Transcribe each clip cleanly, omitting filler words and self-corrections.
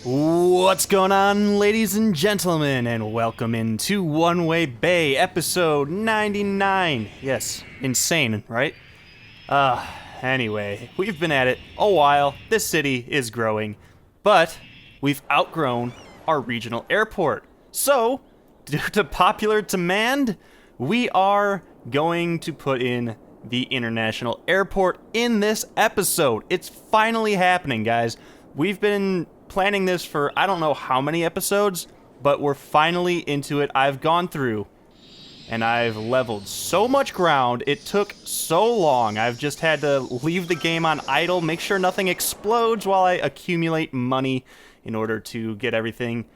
What's going on, ladies and gentlemen, and welcome into One Way Bay, episode 99. Yes, insane, right? Anyway, we've been at it a while. This city is growing, but we've outgrown our regional airport. So, due to popular demand, we are going to put in the international airport in this episode. It's finally happening, guys. We've been planning this for I don't know how many episodes, but we're finally into it. I've gone through and I've leveled so much ground. It took so long. I've just had to leave the game on idle, make sure nothing explodes while I accumulate money in order to get everything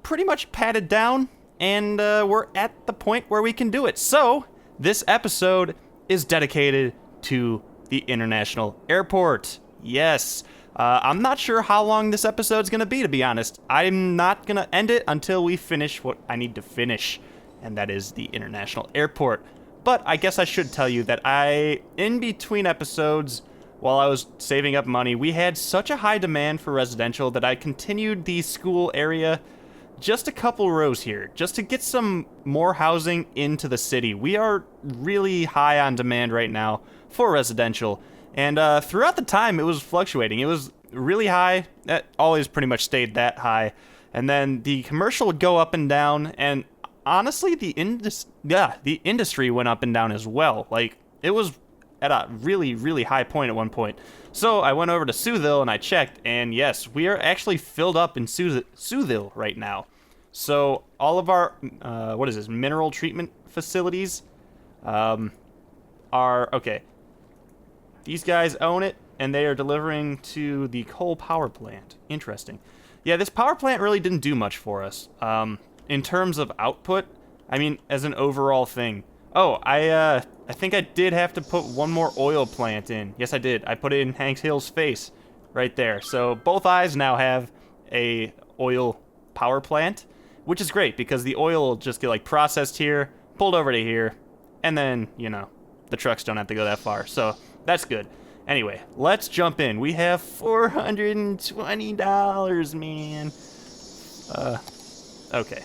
pretty much patted down, and we're at the point where we can do it. So this episode is dedicated to the international airport. Yes. I'm not sure how long this episode's gonna be, to be honest. I'm not gonna end it until we finish what I need to finish, and that is the international airport. But I guess I should tell you that in between episodes, while I was saving up money, we had such a high demand for residential that I continued the school area just a couple rows here, just to get some more housing into the city. We are really high on demand right now for residential. And throughout the time, it was fluctuating. It was really high. That always pretty much stayed that high. And then the commercial would go up and down. And honestly, the industry went up and down as well. Like, it was at a really, really high point at one point. So I went over to Soothville and I checked. And yes, we are actually filled up in Soothville right now. So all of our, mineral treatment facilities are, okay. These guys own it, and they are delivering to the coal power plant. Interesting. Yeah, this power plant really didn't do much for us. In terms of output, I mean, as an overall thing. Oh, I think I did have to put one more oil plant in. Yes, I did. I put it in Hank Hill's face right there. So both eyes now have a oil power plant, which is great because the oil will just get like processed here, pulled over to here, and then, the trucks don't have to go that far. So that's good. Anyway, let's jump in. We have $420, man. Okay.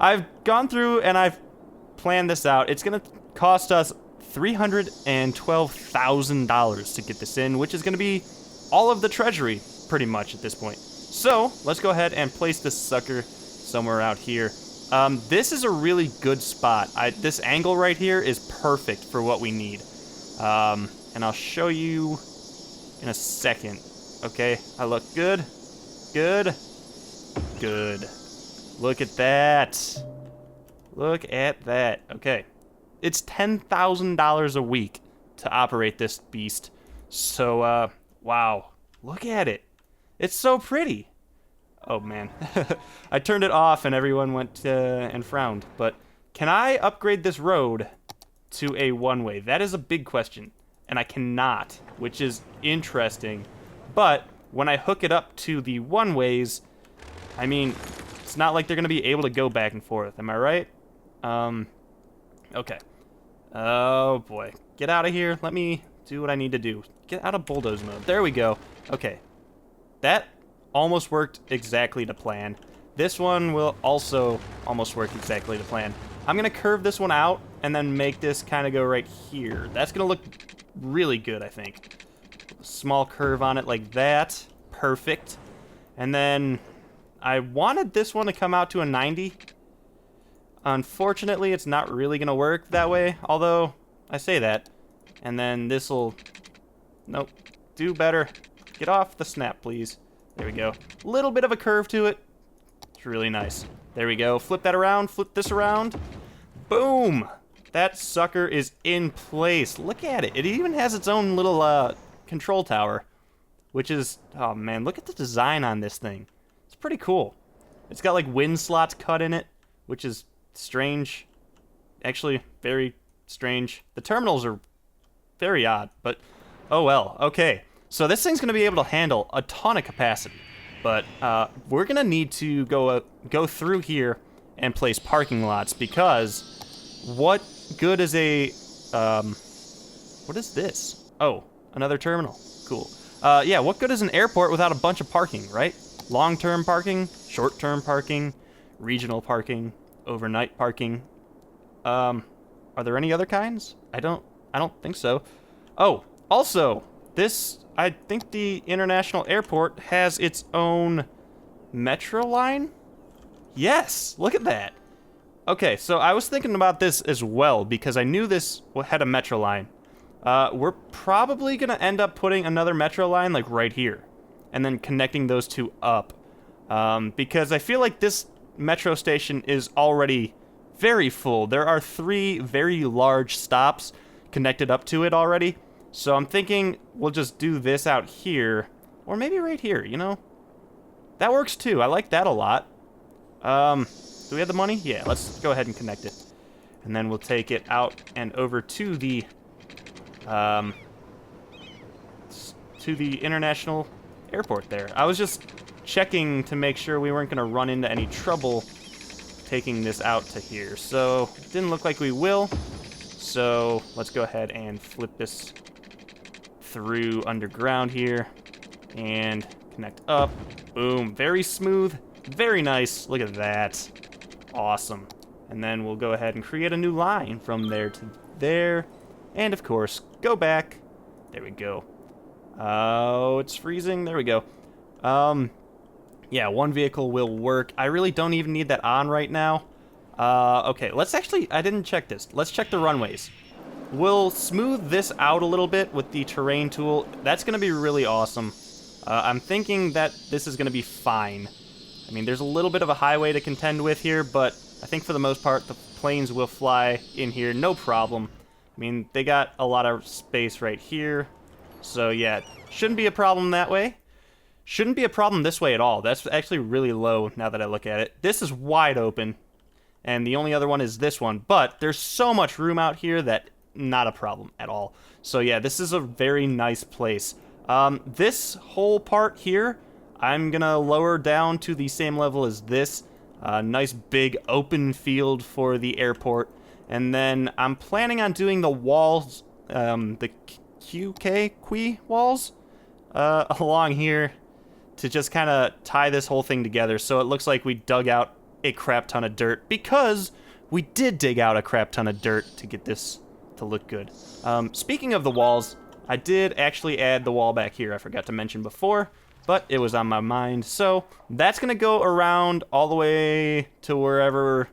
I've gone through and I've planned this out. It's going to cost us $312,000 to get this in, which is going to be all of the treasury pretty much at this point. So let's go ahead and place this sucker somewhere out here. This is a really good spot. This angle right here is perfect for what we need. And I'll show you in a second. Okay, I look good. Good. Good. Look at that. Look at that. Okay. It's $10,000 a week to operate this beast. So, wow. Look at it. It's so pretty. Oh, man. I turned it off and everyone went and frowned. But can I upgrade this road to a one-way? That is a big question. And I cannot, which is interesting. But when I hook it up to the one-ways, I mean, it's not like they're going to be able to go back and forth. Am I right? Okay. Oh, boy. Get out of here. Let me do what I need to do. Get out of bulldoze mode. There we go. Okay. That almost worked exactly to plan. This one will also almost work exactly to plan. I'm going to curve this one out and then make this kind of go right here. That's going to look really good, I think. A small curve on it like that. Perfect. And then I wanted this one to come out to a 90. Unfortunately, it's not really going to work that way, although I say that. And then this will... Nope. Do better. Get off the snap, please. There we go. Little bit of a curve to it. It's really nice. There we go. Flip that around. Flip this around. Boom! That sucker is in place. Look at it. It even has its own little control tower, which is... Oh, man. Look at the design on this thing. It's pretty cool. It's got, like, wind slots cut in it, which is strange. Actually, very strange. The terminals are very odd, but oh well. Okay. So this thing's going to be able to handle a ton of capacity, but we're going to need to go through here and place parking lots, because what good is a... what is this? Oh, another terminal. Cool. Yeah, what good is an airport without a bunch of parking, right? Long-term parking, short-term parking, regional parking, overnight parking. Are there any other kinds? I don't think so. Oh, also, I think the international airport has its own metro line? Yes, look at that. Okay, so I was thinking about this as well because I knew this had a metro line. We're probably gonna end up putting another metro line like right here and then connecting those two up. Because I feel like this metro station is already very full. There are 3 very large stops connected up to it already. So I'm thinking we'll just do this out here, or maybe right here, you know? That works too. I like that a lot. Do we have the money? Yeah, let's go ahead and connect it. And then we'll take it out and over to the international airport there. I was just checking to make sure we weren't going to run into any trouble taking this out to here. So, it didn't look like we will. So, let's go ahead and flip this through underground here and connect up. Boom. Very smooth. Very nice. Look at that. Awesome. And then we'll go ahead and create a new line from there to there. And of course, go back. There we go. Oh, it's freezing. There we go. Yeah, one vehicle will work. I really don't even need that on right now. Okay, let's actually, I didn't check this. Let's check the runways. We'll smooth this out a little bit with the terrain tool. That's going to be really awesome. I'm thinking that this is going to be fine. I mean, there's a little bit of a highway to contend with here, but I think for the most part, the planes will fly in here, no problem. I mean, they got a lot of space right here. So yeah, shouldn't be a problem that way. Shouldn't be a problem this way at all. That's actually really low now that I look at it. This is wide open, and the only other one is this one. But there's so much room out here that not a problem at all. So yeah, this is a very nice place. This whole part here, I'm gonna lower down to the same level as this. Nice big open field for the airport. And then I'm planning on doing the walls, the QK walls, along here to just kind of tie this whole thing together so it looks like we dug out a crap ton of dirt, because we did dig out a crap ton of dirt to get this to look good. Speaking of the walls, I did actually add the wall back here. I forgot to mention before, but it was on my mind. So that's going to go around all the way to wherever,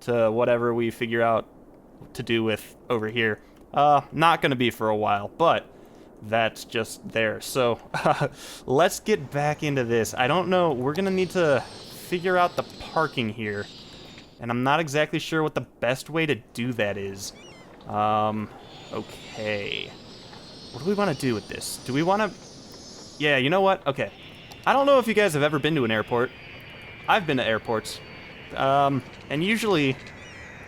to whatever we figure out to do with over here. Not going to be for a while, but that's just there. So let's get back into this. I don't know. We're going to need to figure out the parking here, and I'm not exactly sure what the best way to do that is. Okay. What do we want to do with this? Do we want to... Yeah, you know what? Okay. I don't know if you guys have ever been to an airport. I've been to airports. And usually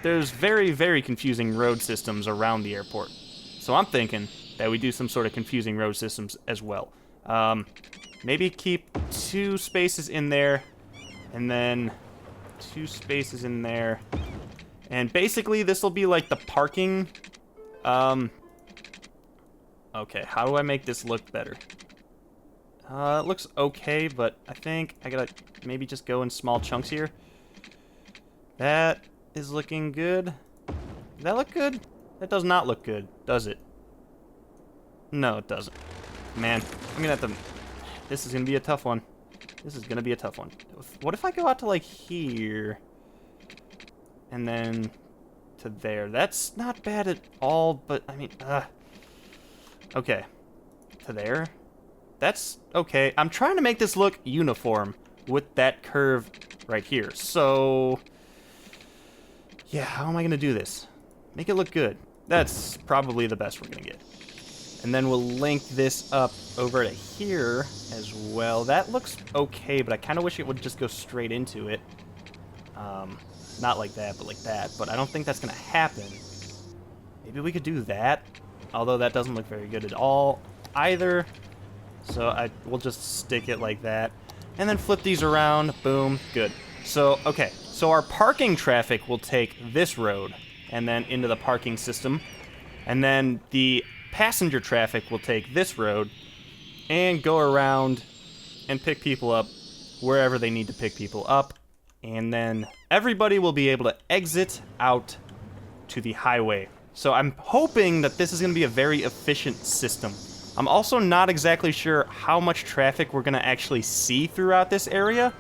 there's very, very confusing road systems around the airport. So I'm thinking that we do some sort of confusing road systems as well. Maybe keep 2 spaces in there, and then 2 spaces in there. And basically this will be like the parking. Okay, how do I make this look better? It looks okay, but I think I gotta maybe just go in small chunks here. That is looking good. Does that look good? That does not look good, does it? No, it doesn't. Man, I'm gonna have to... This is gonna be a tough one. This is gonna be a tough one. What if I go out to, like, here? And then to there. That's not bad at all, but, I mean, okay. To there. That's okay. I'm trying to make this look uniform with that curve right here. So, yeah, how am I gonna do this? Make it look good. That's probably the best we're gonna get. And then we'll link this up over to here as well. That looks okay, but I kind of wish it would just go straight into it. Not like that, but like that. But I don't think that's going to happen. Maybe we could do that, although that doesn't look very good at all either. So we'll just stick it like that. And then flip these around. Boom. Good. So, okay. So our parking traffic will take this road and then into the parking system. And then the passenger traffic will take this road and go around and pick people up wherever they need to pick people up. And then everybody will be able to exit out to the highway. So I'm hoping that this is going to be a very efficient system. I'm also not exactly sure how much traffic we're going to actually see throughout this area.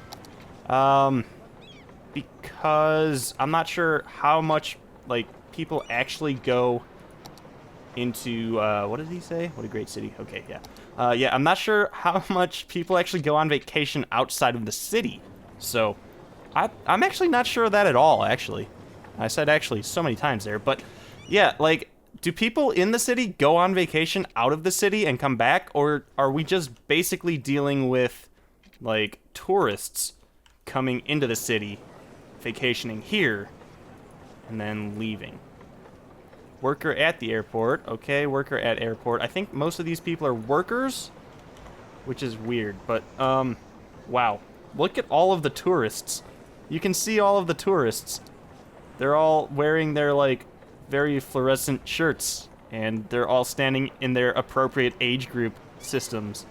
Because I'm not sure how much, like, people actually go into, what did he say? What a great city. Okay, yeah. Yeah, I'm not sure how much people actually go on vacation outside of the city. So, I'm actually not sure of that at all, actually. I said actually so many times there, but yeah, like, do people in the city go on vacation out of the city and come back, or are we just basically dealing with, like, tourists coming into the city, vacationing here, and then leaving? Worker at the airport. Okay, worker at airport. I think most of these people are workers, which is weird, but, wow. Look at all of the tourists. You can see all of the tourists. They're all wearing their, like, very fluorescent shirts, and they're all standing in their appropriate age group systems.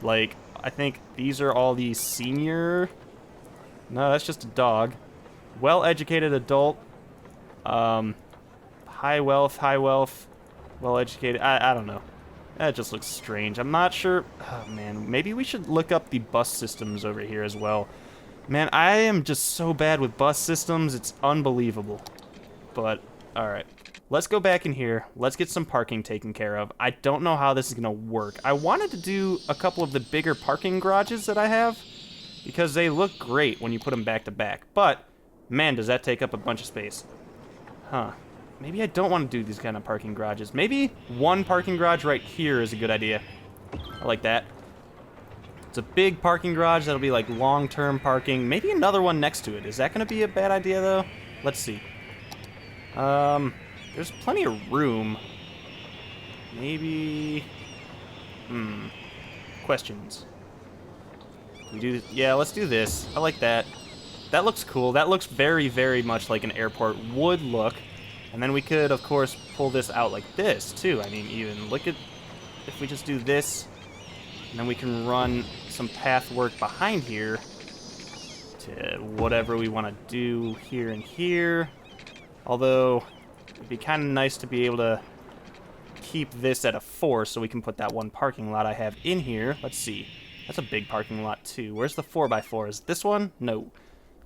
Like, I think these are all the senior... No, that's just a dog. Well-educated adult. High wealth, well-educated. I don't know. That just looks strange. I'm not sure. Oh, man. Maybe we should look up the bus systems over here as well. Man, I am just so bad with bus systems. It's unbelievable. But, alright. Let's go back in here. Let's get some parking taken care of. I don't know how this is going to work. I wanted to do a couple of the bigger parking garages that I have, because they look great when you put them back to back. But, man, does that take up a bunch of space. Huh. Maybe I don't want to do these kind of parking garages. Maybe one parking garage right here is a good idea. I like that. It's a big parking garage that'll be like long-term parking. Maybe another one next to it. Is that going to be a bad idea, though? Let's see. There's plenty of room. Maybe... Questions. We do... Yeah, let's do this. I like that. That looks cool. That looks very, very much like an airport would look. And then we could, of course, pull this out like this, too. I mean, even look at... If we just do this, and then we can run some path work behind here to whatever we want to do here and here. Although, it'd be kind of nice to be able to keep this at a 4 so we can put that one parking lot I have in here. Let's see. That's a big parking lot, too. Where's the 4x4? Is this one? No.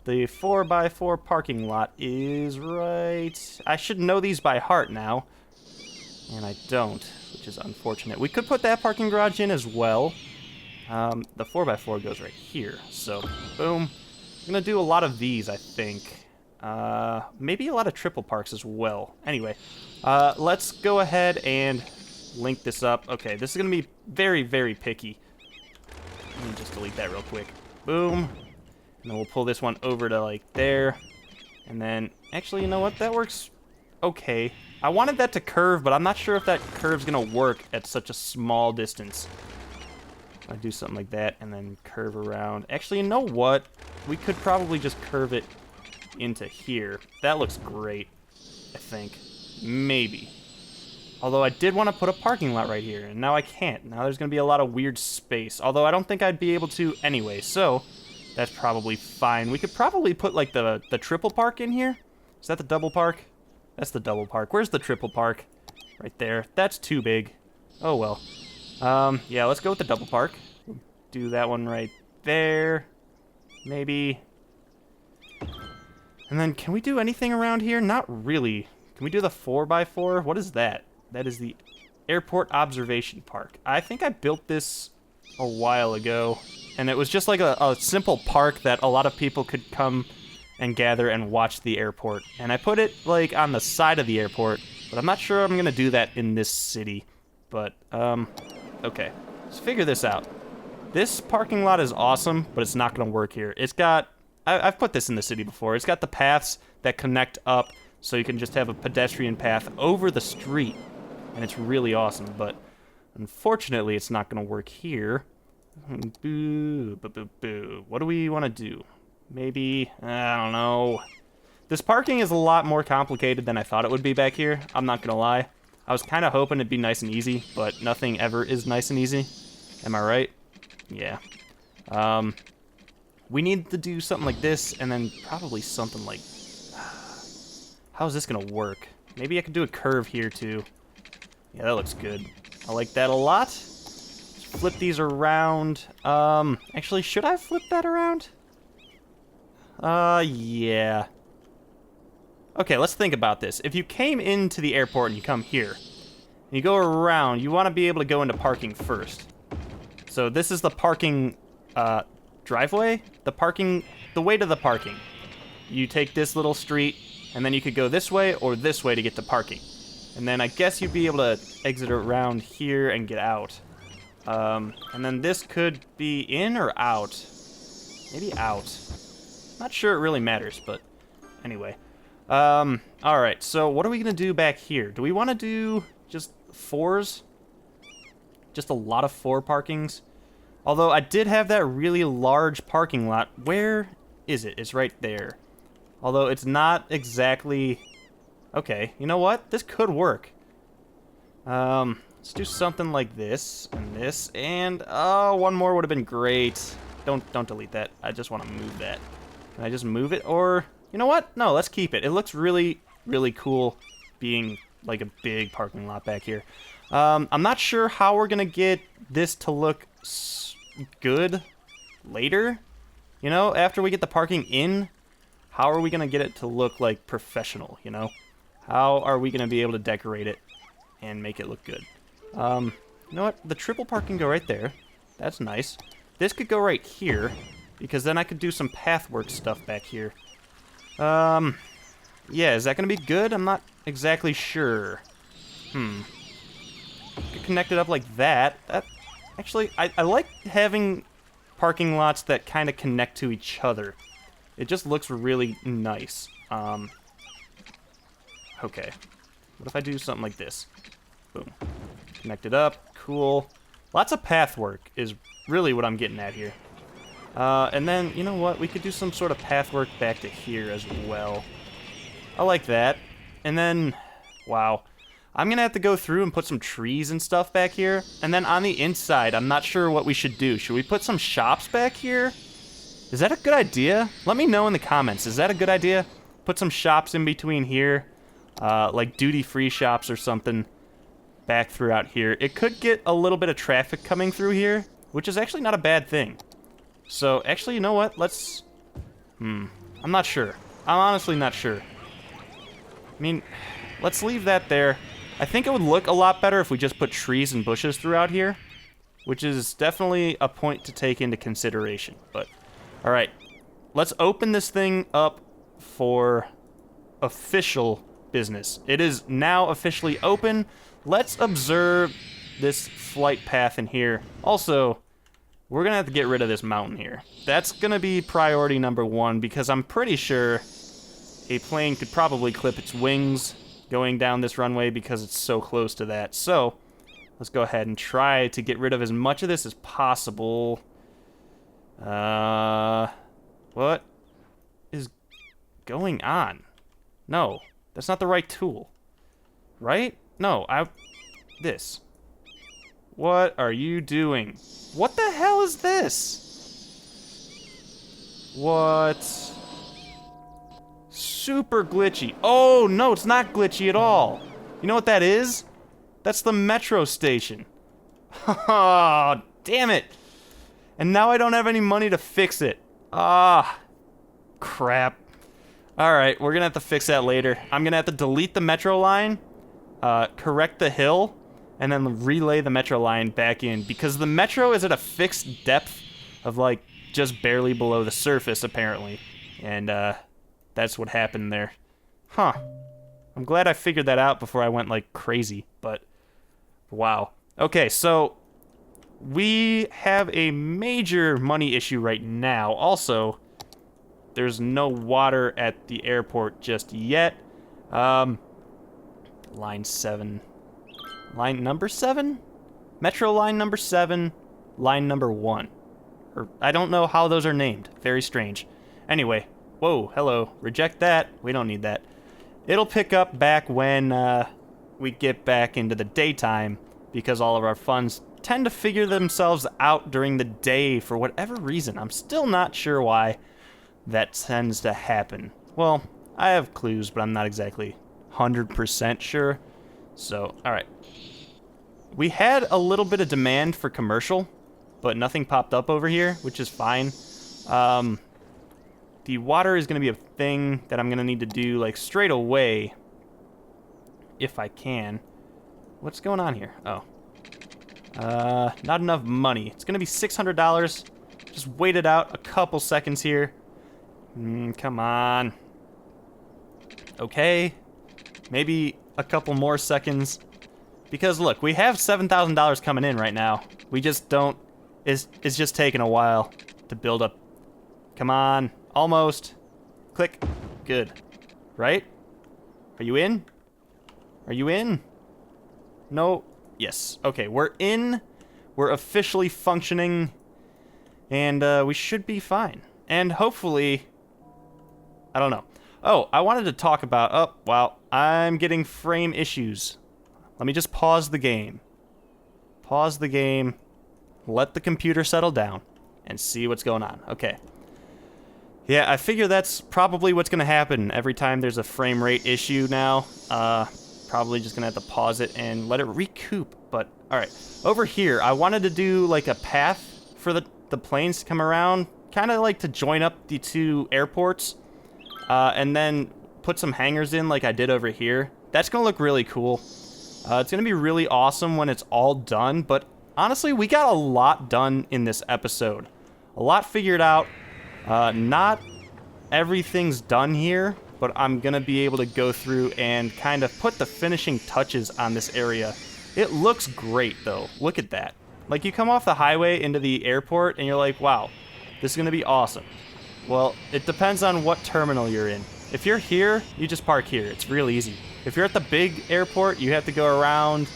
The 4x4 parking lot is right... I should know these by heart now. And I don't, which is unfortunate. We could put that parking garage in as well. The 4x4 goes right here. So, boom. I'm going to do a lot of these, I think. Maybe a lot of triple parks as well. Anyway, let's go ahead and link this up. Okay, this is going to be very, very picky. Let me just delete that real quick. Boom. And then we'll pull this one over to, like, there. And then, actually, you know what? That works okay. I wanted that to curve, but I'm not sure if that curve's going to work at such a small distance. I'll do something like that and then curve around. Actually, you know what? We could probably just curve it into here. That looks great, I think. Maybe. Although I did want to put a parking lot right here, and now I can't. Now there's going to be a lot of weird space. Although I don't think I'd be able to anyway, so that's probably fine. We could probably put, like, the triple park in here. Is that the double park? That's the double park. Where's the triple park? Right there. That's too big. Oh, well. Yeah, let's go with the double park. Do that one right there. Maybe. And then, can we do anything around here? Not really. Can we do the 4x4? What is that? That is the Airport Observation Park. I think I built this a while ago, and it was just like a simple park that a lot of people could come and gather and watch the airport. And I put it, like, on the side of the airport, but I'm not sure I'm going to do that in this city. But, okay. Let's figure this out. This parking lot is awesome, but it's not going to work here. It's got... I've put this in the city before. It's got the paths that connect up, so you can just have a pedestrian path over the street. And it's really awesome, but unfortunately, it's not going to work here. Boo, boo, boo, boo. What do we want to do? Maybe, I don't know. This parking is a lot more complicated than I thought it would be back here. I'm not going to lie. I was kind of hoping it'd be nice and easy, but nothing ever is nice and easy. Am I right? Yeah. We need to do something like this, and then probably something like... How's this gonna work? Maybe I could do a curve here, too. Yeah, that looks good. I like that a lot. Let's flip these around. Actually, should I flip that around? Yeah. Okay, let's think about this. If you came into the airport and you come here, and you go around, you want to be able to go into parking first. So this is the parking, driveway? The way to the parking. You take this little street, and then you could go this way or this way to get to parking. And then I guess you'd be able to exit around here and get out. And then this could be in or out. Maybe out. Not sure it really matters, but anyway. Alright, so what are we gonna do back here? Do we want to do just 4s? Just a lot of 4 parkings? Although I did have that really large parking lot. Where is it? It's right there. Although it's not exactly... Okay, you know what? This could work. Let's do something like this, and one more would have been great. Don't delete that. I just want to move that. Can I just move it? Or, you know what? No, let's keep it. It looks really, really cool being like a big parking lot back here. I'm not sure how we're going to get this to look good later. You know, after we get the parking in, how are we going to get it to look like professional, you know? How are we going to be able to decorate it and make it look good? You know what? The triple park can go right there. That's nice. This could go right here, because then I could do some pathwork stuff back here. Yeah, is that going to be good? I'm not exactly sure. Could connect it up like that. Actually, I like having parking lots that kind of connect to each other. It just looks really nice. Okay. What if I do something like this? Boom. Connect it up. Cool. Lots of path work is really what I'm getting at here. And then, you know what? We could do some sort of path work back to here as well. I like that. And then, wow. I'm going to have to go through and put some trees and stuff back here. And then on the inside, I'm not sure what we should do. Should we put some shops back here? Is that a good idea? Let me know in the comments. Is that a good idea? Put some shops in between here. Like duty-free shops or something back throughout here. It could get a little bit of traffic coming through here, which is actually not a bad thing. So, actually, you know what? Let's... I'm not sure. I'm honestly not sure. I mean, let's leave that there. I think it would look a lot better if we just put trees and bushes throughout here, which is definitely a point to take into consideration. But, alright. Let's open this thing up for official business. It is now officially open. Let's observe this flight path in here. Also, we're gonna have to get rid of this mountain here. That's gonna be priority number 1, because I'm pretty sure a plane could probably clip its wings going down this runway because it's so close to that. So, let's go ahead and try to get rid of as much of this as possible. What is going on? No, that's not the right tool. Right? No, this. What are you doing? What the hell is this? What? Super glitchy. Oh, no, it's not glitchy at all. You know what that is? That's the metro station. Oh, damn it. And now I don't have any money to fix it. Ah, crap. Alright, we're gonna have to fix that later. I'm gonna have to delete the metro line, correct the hill, and then relay the metro line back in, because the metro is at a fixed depth of, like, just barely below the surface, apparently. And, that's what happened there. Huh. I'm glad I figured that out before I went, like, crazy, but wow. Okay, so we have a major money issue right now. Also, there's no water at the airport just yet. Line 7. Line number 7? Metro line number 7, line number 1. Or, I don't know how those are named. Very strange. Anyway, whoa, hello. Reject that. We don't need that. It'll pick up back when we get back into the daytime, because all of our funds tend to figure themselves out during the day for whatever reason. I'm still not sure why that tends to happen. Well, I have clues, but I'm not exactly 100% sure. So, alright. We had a little bit of demand for commercial, but nothing popped up over here, which is fine. The water is going to be a thing that I'm going to need to do, like, straight away, if I can. What's going on here? Oh. Not enough money. It's going to be $600. Just wait it out a couple seconds here. Come on. Okay. Maybe a couple more seconds. Because, look, we have $7,000 coming in right now. We just don't... It's just taking a while to build up. Come on. Almost. Click. Good. Right? Are you in? Are you in? No. Yes. Okay, we're in. We're officially functioning. And we should be fine. And hopefully... I don't know. Oh, I wanted to talk about... Oh, wow. I'm getting frame issues. Let me just pause the game. Pause the game. Let the computer settle down. And see what's going on. Okay. Yeah, I figure that's probably what's going to happen every time there's a frame rate issue now. Probably just going to have to pause it and let it recoup. But, alright. Over here, I wanted to do, like, a path for the planes to come around. Kind of like to join up the two airports. And then put some hangars in like I did over here. That's going to look really cool. It's going to be really awesome when it's all done. But, honestly, we got a lot done in this episode. A lot figured out. Not everything's done here, but I'm going to be able to go through and kind of put the finishing touches on this area. It looks great, though. Look at that. Like, you come off the highway into the airport, and you're like, wow, this is going to be awesome. Well, it depends on what terminal you're in. If you're here, you just park here. It's real easy. If you're at the big airport, you have to go around,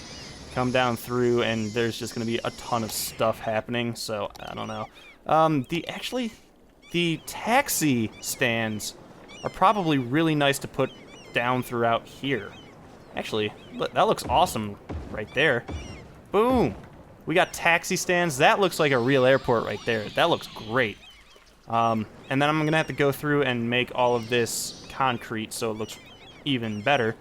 come down through, and there's just going to be a ton of stuff happening, so I don't know. The taxi stands are probably really nice to put down throughout here. Actually, look, that looks awesome right there. Boom! We got taxi stands. That looks like a real airport right there. That looks great. And then I'm going to have to go through and make all of this concrete so it looks even better.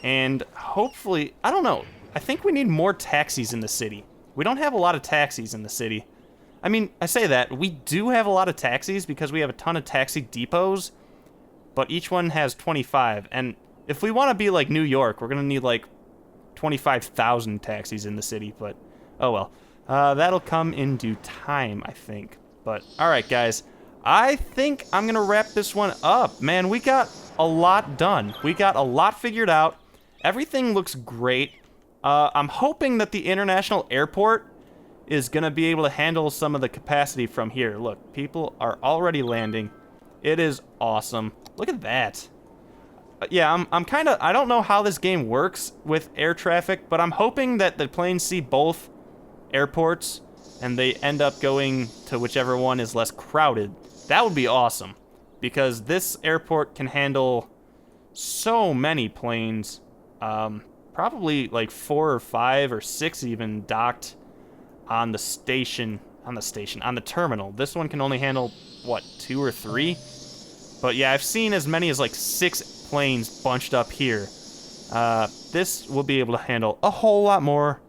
And hopefully, I don't know. I think we need more taxis in the city. We don't have a lot of taxis in the city. I mean, I say that. We do have a lot of taxis because we have a ton of taxi depots. But each one has 25. And if we want to be like New York, we're going to need like 25,000 taxis in the city. But, oh well. That'll come in due time, I think. But, alright guys. I think I'm going to wrap this one up. Man, we got a lot done. We got a lot figured out. Everything looks great. I'm hoping that the international airport is going to be able to handle some of the capacity from here. Look, people are already landing. It is awesome. Look at that. Yeah, I'm kind of... I don't know how this game works with air traffic, but I'm hoping that the planes see both airports and they end up going to whichever one is less crowded. That would be awesome, because this airport can handle so many planes. Probably like 4 or 5 or 6 even docked on the terminal. This one can only handle, what, 2 or 3? But yeah, I've seen as many as like 6 planes bunched up here. This will be able to handle a whole lot more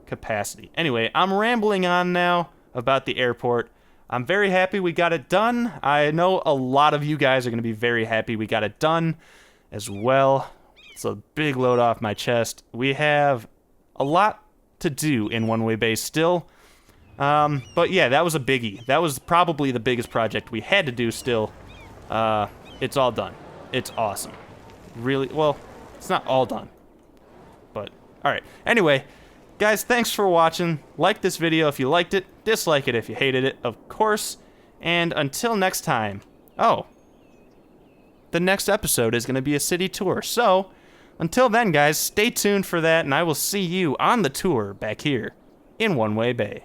capacity. Anyway, I'm rambling on now about the airport. I'm very happy we got it done. I know a lot of you guys are going to be very happy we got it done as well. It's a big load off my chest. We have a lot to do in One Way Base still. But yeah, that was a biggie. That was probably the biggest project we had to do still. It's all done. It's awesome. Really, well, it's not all done. But, alright. Anyway, guys, thanks for watching. Like this video if you liked it. Dislike it if you hated it, of course. And until next time. Oh. The next episode is going to be a city tour. So, until then, guys, stay tuned for that, and I will see you on the tour back here in One Way Bay.